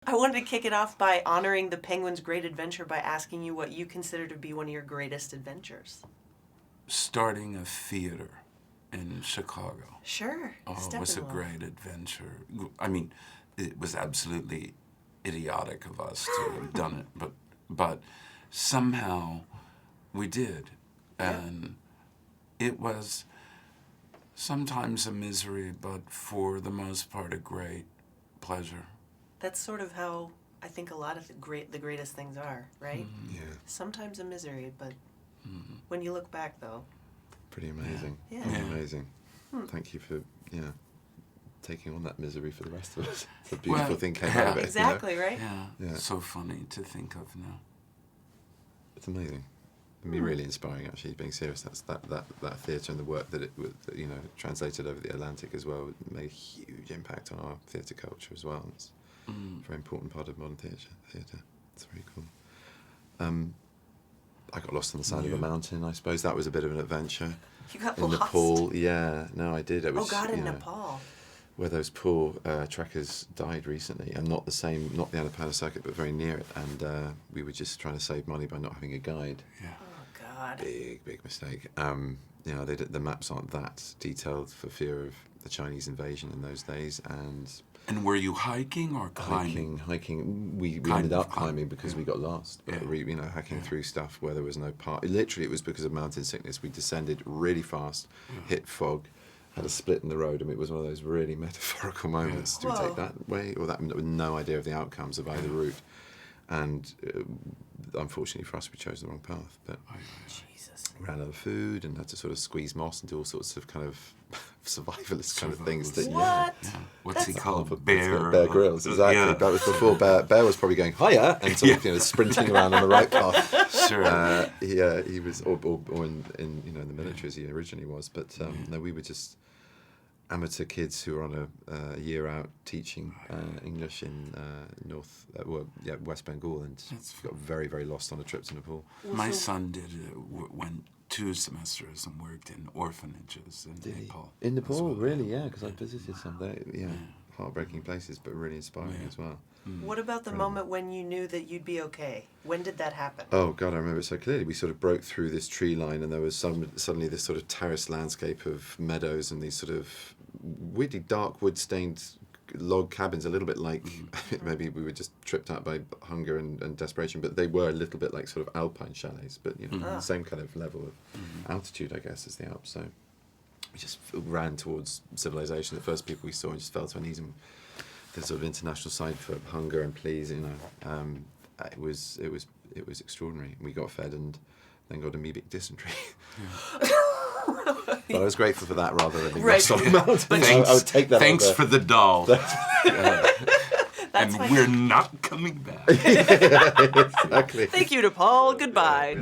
I wanted to kick it off by honoring the Penguin's great adventure by asking you what you consider to be one of your greatest adventures. Starting a theater in Chicago. Sure. Oh, it was a great adventure. I mean, it was absolutely idiotic of us to have done it, but somehow we did. And it was sometimes a misery, but for the most part a great pleasure. That's sort of how I think a lot of the greatest things are, right? Mm-hmm. Yeah. Sometimes a misery, but when you look back, though. Pretty amazing. Yeah. Pretty amazing. Thank you for, taking on that misery for the rest of us. It's a beautiful thing came out of it. Exactly, right? Yeah. So funny to think of now. It's amazing. It'd be really inspiring, actually, being serious. That's that theatre and the work that it translated over the Atlantic as well made a huge impact on our theatre culture as well. It's a very important part of modern theatre. It's very cool. I got lost on the side of a mountain, I suppose. That was a bit of an adventure. You got in lost? Nepal. Yeah, no, I did. It was, in Nepal. Where those poor trekkers died recently, and not the Annapurna circuit, but very near it. And we were just trying to save money by not having a guide. Yeah. Oh, God. Big mistake. The maps aren't that detailed for fear of the Chinese invasion in those days, And were you hiking or climbing? Hiking. We ended up climbing because we got lost. But hacking through stuff where there was no path. Literally, it was because of mountain sickness. We descended really fast, hit fog, had a split in the road, and it was one of those really metaphorical moments. Do we take that way or that? With no idea of the outcomes of either route. And unfortunately for us, we chose the wrong path. But Jesus. we ran out of food and had to sort of squeeze moss and do all sorts of kind of survivalist kind of things. That, What? Yeah. What's he called? Bear Grylls, exactly. Yeah. That was before Bear was probably going higher and sort of sprinting around on the right path. Sure. He was, or in the military as he originally was. But no, we were just amateur kids who were on a year out teaching English in West Bengal, and got very, very lost on a trip to Nepal. My son went 2 semesters and worked in orphanages in Nepal. In Nepal, really? Yeah, because I visited some there. Yeah, heartbreaking places, but really inspiring as well. What about the moment when you knew that you'd be okay? When did that happen? Oh, God, I remember it so clearly. We sort of broke through this tree line, and there was suddenly this sort of terraced landscape of meadows and these sort of weirdly dark wood-stained log cabins, a little bit like maybe we were just tripped out by hunger and desperation, but they were a little bit like sort of alpine chalets, but the same kind of level of altitude, I guess, as the Alps. So we just ran towards civilization. The first people we saw and just fell to our knees, and the sort of international side for hunger and pleas, it was extraordinary. We got fed and then got amoebic dysentery. But I was grateful for that rather than being lost on the mountain. I would take that. Thanks for the doll. That's we're not coming back. Exactly. Thank you to Paul. Goodbye.